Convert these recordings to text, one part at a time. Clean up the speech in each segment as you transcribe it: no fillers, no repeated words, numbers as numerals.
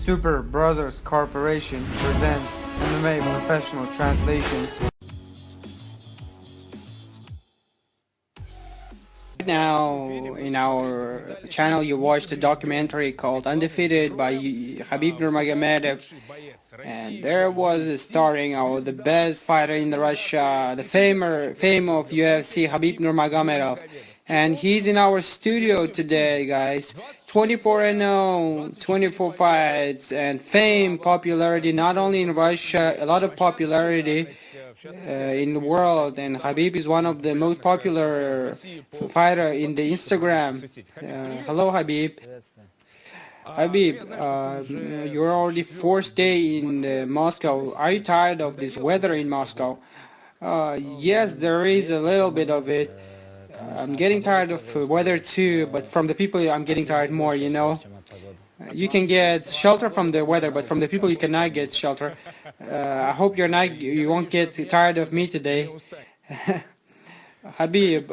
Super Brothers Corporation presents MMA Professional Translations. Now in our channel you watched a documentary called Undefeated by Khabib Nurmagomedov, and there was starring the best fighter in Russia, the fame of UFC, Khabib Nurmagomedov. And he's in our studio today, guys. 24-0, 24 fights, and fame, popularity, not only in Russia, a lot of popularity in the world. And Khabib is one of the most popular fighter in the Instagram. Hello, Khabib. Khabib, you're already fourth day in Moscow. Are you tired of this weather in Moscow? Yes, there is a little bit of it. I'm getting tired of weather too, but from the people I'm getting tired more, you know. You can get shelter from the weather, but from the people you cannot get shelter. I hope you won't get tired of me today. Habib,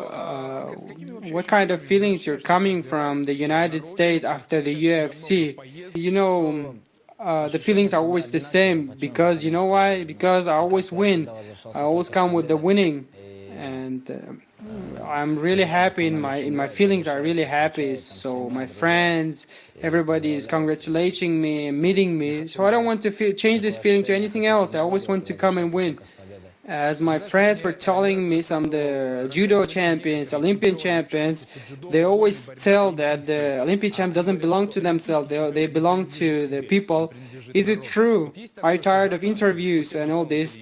what kind of feelings you're coming from the United States after the UFC? You know, the feelings are always the same, because you know why? Because I always win. I always come with the winning, and I'm really happy in my feelings are really happy. So my friends, everybody is congratulating me, meeting me. So I don't want to change this feeling to anything else. I always want to come and win. As my friends were telling me, some of the judo champions, Olympian champions, they always tell that the Olympian champ doesn't belong to themselves, they belong to the people. Is it true? Are you tired of interviews and all this?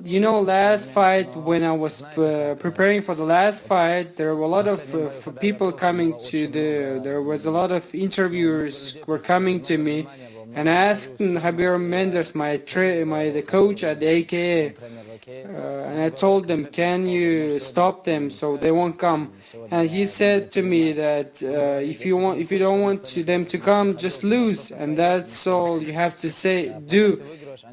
You know, last fight, when I was preparing for the last fight, there were a lot of people coming to there was a lot of interviewers were coming to me, and I asked Javier Mendes, the coach at the AKA, and I told them, can you stop them so they won't come? And he said to me that if you don't want them to come, just lose, and that's all you have to do.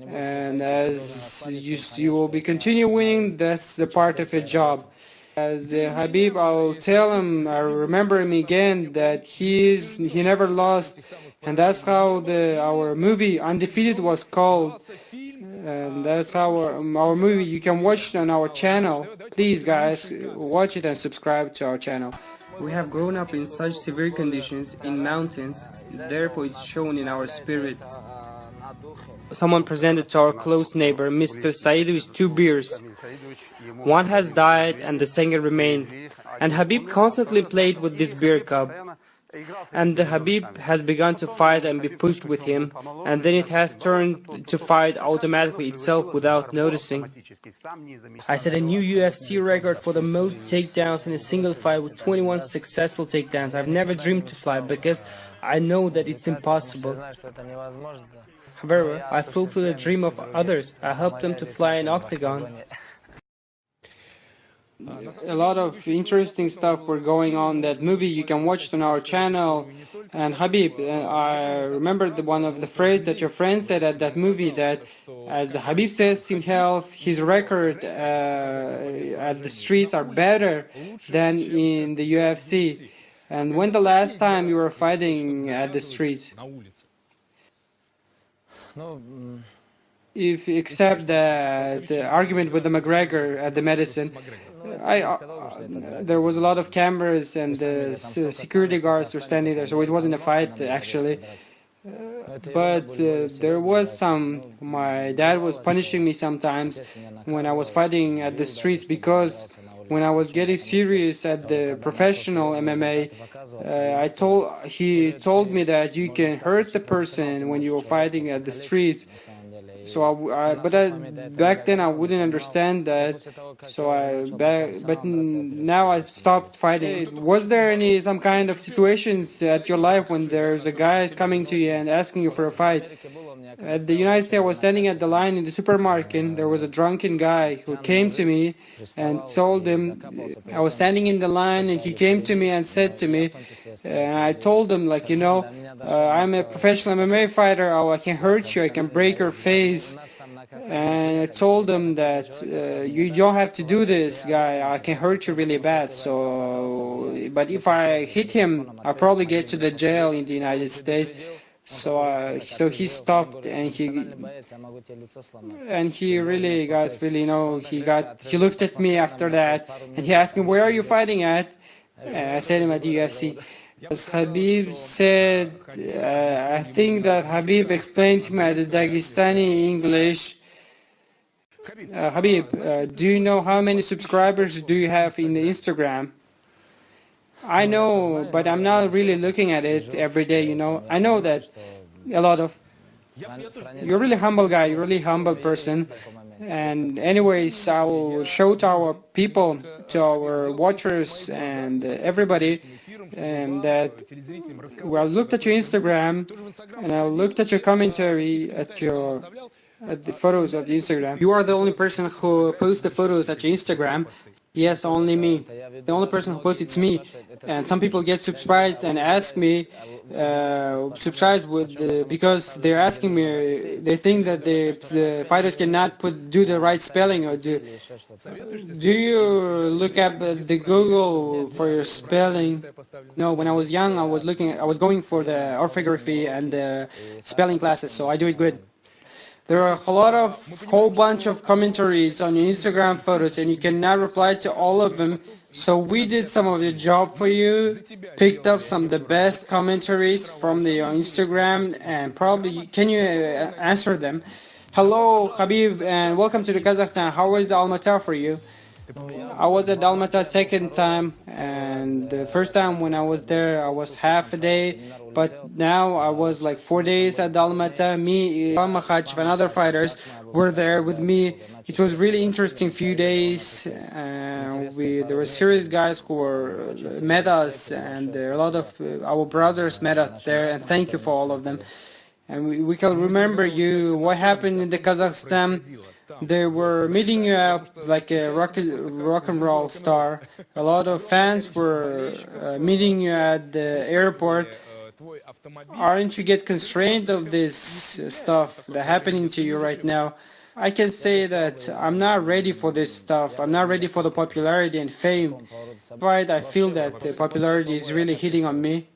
And as you will be continue winning, that's the part of your job. As Khabib, I'll tell him, I remember him again, that he never lost, and that's how our movie Undefeated was called, and that's our movie. You can watch it on our channel. Please, guys, watch it and subscribe to our channel. We have grown up in such severe conditions in mountains, therefore it's shown in our spirit. Someone presented to our close neighbor, Mr. Saidovich, 2 beers. One has died and the second remained, and Khabib constantly played with this beer cup. And the Khabib has begun to fight and be pushed with him, and then it has turned to fight automatically itself without noticing. I set a new UFC record for the most takedowns in a single fight with 21 successful takedowns. I've never dreamed to fly because I know that it's impossible. However, I fulfill the dream of others. I help them to fly an octagon. A lot of interesting stuff were going on that movie. You can watch it on our channel. And Khabib, I remember one of the phrase that your friend said at that movie, that as the Khabib says himself, his record at the streets are better than in the UFC. And when the last time you were fighting at the streets? If except the argument with the McGregor at the medicine, there was a lot of cameras and the security guards were standing there, so it wasn't a fight actually. But there was my dad was punishing me sometimes when I was fighting at the streets, because when I was getting serious at the professional MMA, he told me that you can hurt the person when you were fighting at the streets. So back then I wouldn't understand that. But now I stopped fighting. Was there some kind of situations at your life when there's a guy coming to you and asking you for a fight? At the United States, I was standing at the line in the supermarket. There was a drunken guy who came to me and told him, I was standing in the line, and he came to me and said to me, and I told him, like, I'm a professional MMA fighter, I can hurt you, I can break your face. And I told him that you don't have to do this, guy, I can hurt you really bad. But if I hit him, I'll probably get to the jail in the United States. So he stopped, and he really got really, he looked at me after that, and he asked me, "Where are you fighting at?" I said him at the UFC. As Khabib said, I think that Khabib explained to me at the Dagestani English. Khabib, do you know how many subscribers do you have in the Instagram? I know, but I'm not really looking at it every day, I know that a lot of... You're a really humble guy, you're a really humble person. And anyways, I will show to our people, to our watchers and everybody that I looked at your Instagram and I looked at your commentary at the photos of the Instagram. You are the only person who posts the photos at your Instagram. Yes, only me. The only person who posts it's me. And some people get surprised and ask me, because they're asking me, they think that the fighters cannot do the right spelling, or do you look up the Google for your spelling? No, when I was young, I was going for the orthography and the spelling classes, so I do it good. There are a whole bunch of commentaries on your Instagram photos, and you cannot reply to all of them. So we did some of the job for you, picked up some of the best commentaries from the Instagram, and probably can you answer them? Hello, Khabib, and welcome to the Kazakhstan. How was Almaty for you? I was at Almaty second time, and the first time when I was there, I was half a day, but now I was like 4 days at Almaty. Me, Makhachev, and other fighters were there with me. It was really interesting few days. There were serious guys who met us, and a lot of our brothers met us there, and thank you for all of them. And we can remember you, what happened in the Kazakhstan. They were meeting you up like a rock and roll star. A lot of fans were meeting you at the airport. Aren't you get constrained of this stuff that's happening to you right now? I can say that I'm not ready for this stuff. I'm not ready for the popularity and fame. But I feel that the popularity is really hitting on me.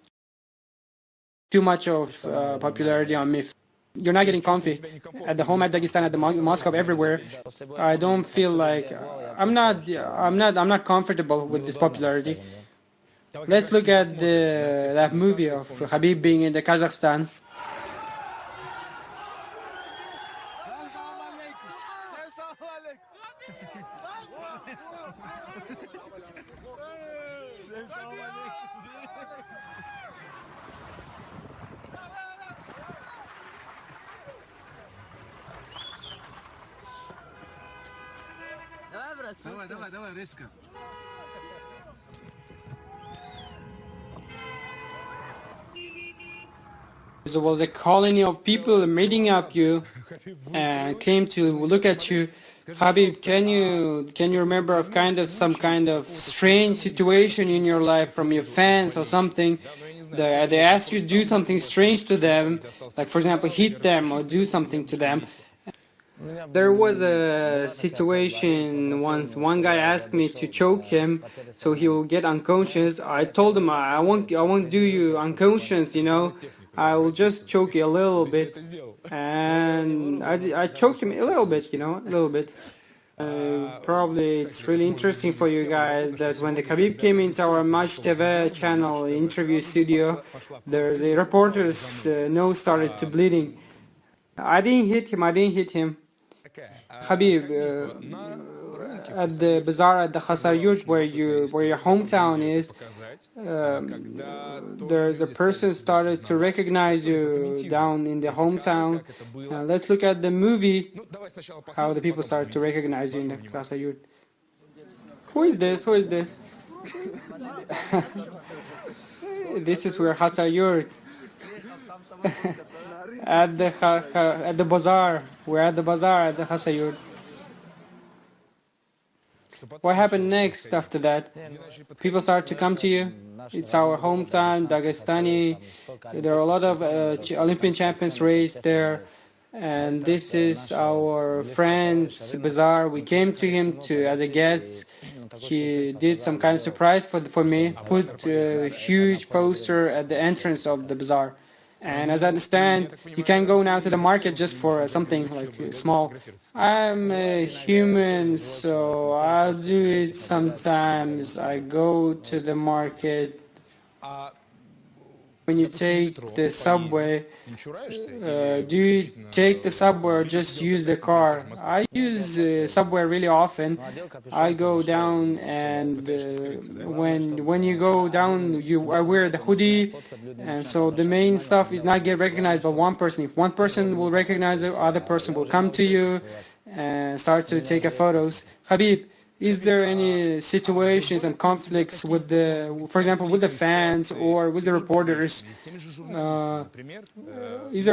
Too much of popularity on me. You're not getting comfy at the home, at Dagestan, at the Moscow, everywhere. I don't feel like I'm not comfortable with this popularity. Let's look at that movie of Khabib being in the Kazakhstan. Давай, резко. So, well, the colony of people meeting up you and came to look at you. Khabib, can you remember of some kind of strange situation in your life from your fans or something? They ask you to do something strange to them, like for example hit them or do something to them. There was a situation once, one guy asked me to choke him so he will get unconscious. I told him I won't do you unconscious, I will just choke you a little bit. And I choked him a little bit, a little bit. Probably it's really interesting for you guys that when the Khabib came into our Match TV channel interview studio, there's a reporter's nose started to bleeding. I didn't hit him. Khabib, at the bazaar at the Khasayurt, where your hometown is, there's a person started to recognize you down in the hometown. Let's look at the movie, how the people started to recognize you in the Khasayurt. Who is this? This is where Khasayurt. At the bazaar. We're at the bazaar at the Khasayurt. What happened next after that? People start to come to you. It's our hometown, Dagestani. There are a lot of Olympian champions raised there. And this is our friend's bazaar. We came to him as a guest. He did some kind of surprise for me. Put a huge poster at the entrance of the bazaar. And as I understand, you can go now to the market just for something like small. I'm a human, so I'll do it sometimes. I go to the market. When you take the subway, do you take the subway or just use the car? I use subway really often. I go down, and when you go down, I wear the hoodie, and so the main stuff is not get recognized by one person. If one person will recognize it, other person will come to you and start to take photos. Khabib, is there any situations and conflicts with for example, with the fans or with the reporters? Is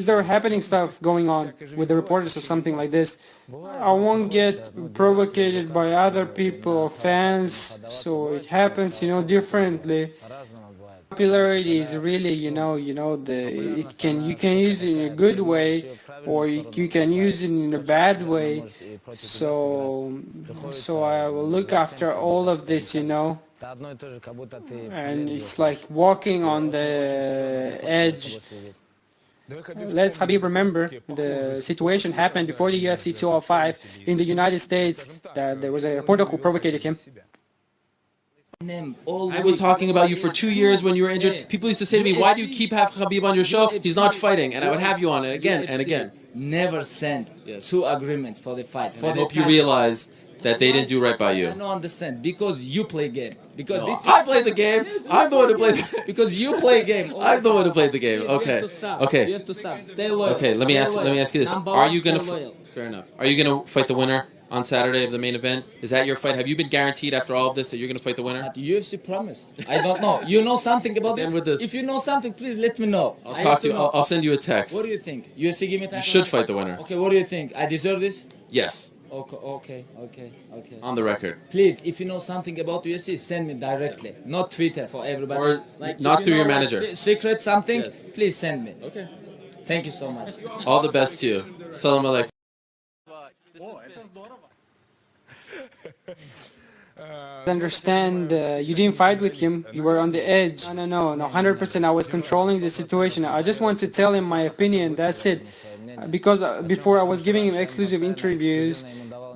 there happening stuff going on with the reporters or something like this? I won't get provoked by other people or fans, so it happens, differently. Popularity is really, you can use it in a good way, or you can use it in a bad way. So I will look after all of this, and it's like walking on the edge. Let's Khabib remember the situation happened before the UFC 205 in the United States, that there was a reporter who provoked him. I was talking about you for 2 years when you were injured. People used to say to me, why do you keep Khabib on your show? He's not fighting. And I would have you on it again and again. Never send two agreements for the fight. I hope you realize that they didn't do right by you. I don't understand. Because you play game. Because no, I played the game. I'm the one who played the game. Because you play game. I'm the one who played the game. Okay. Okay. You have to stop. Stay loyal. Okay, let me ask you this. Are you going to Fair enough. Are you going to fight the winner on Saturday of the main event? Is that your fight? Have you been guaranteed after all of this that you're going to fight the winner? But UFC promised. I don't know. You know something about this? If you know something, please let me know. I'll talk to you. I'll send you a text. What do you think? UFC give me time? You should fight the winner. Okay, what do you think? I deserve this? Yes. Okay. On the record. Please, if you know something about UFC, send me directly. Not Twitter for everybody. Or not through your manager. Secret something, please send me. Okay. Thank you so much. All the best to you. Salam alaikum. Understand, you didn't fight with him, you were on the edge. No, 100%. I was controlling the situation. I just want to tell him my opinion, that's it. Because before I was giving him exclusive interviews,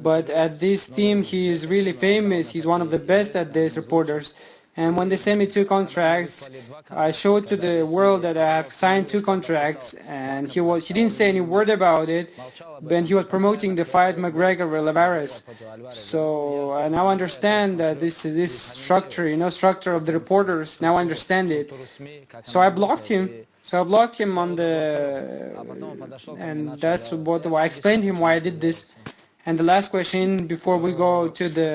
but at this team he is really famous. He's one of the best at this, reporters. And when they sent me 2 contracts, I showed to the world that I have signed 2 contracts, and he didn't say any word about it, but he was promoting the fight McGregor-Alvarez. So I now understand that this structure, structure of the reporters. Now I understand it. So I blocked him. On and that's what I explained to him why I did this. And the last question before we go to the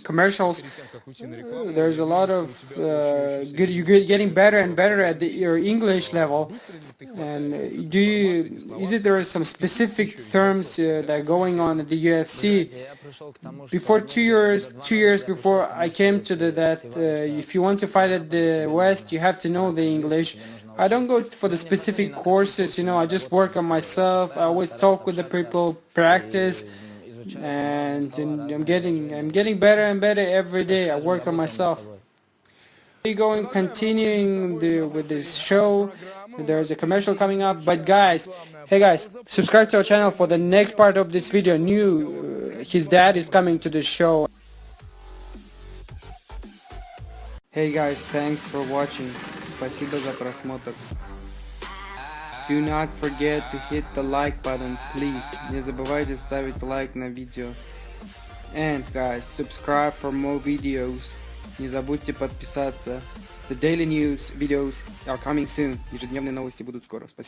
commercials, there's a lot of you're getting better and better at your English level. And there are some specific terms that are going on at the UFC? Before 2 years before I came to that if you want to fight at the West, you have to know the English. I don't go for the specific courses, I just work on myself. I always talk with the people, practice. And I'm getting better and better every day. I work on myself. Continuing with this show. There's a commercial coming up, but hey guys, subscribe to our channel for the next part of this video. His dad is coming to the show. Hey guys, thanks for watching. Спасибо за просмотр. Do not forget to hit the like button, please. Не забывайте ставить лайк на видео. And guys, subscribe for more videos. Не забудьте подписаться. The daily news videos are coming soon. Ежедневные новости будут скоро. Спасибо.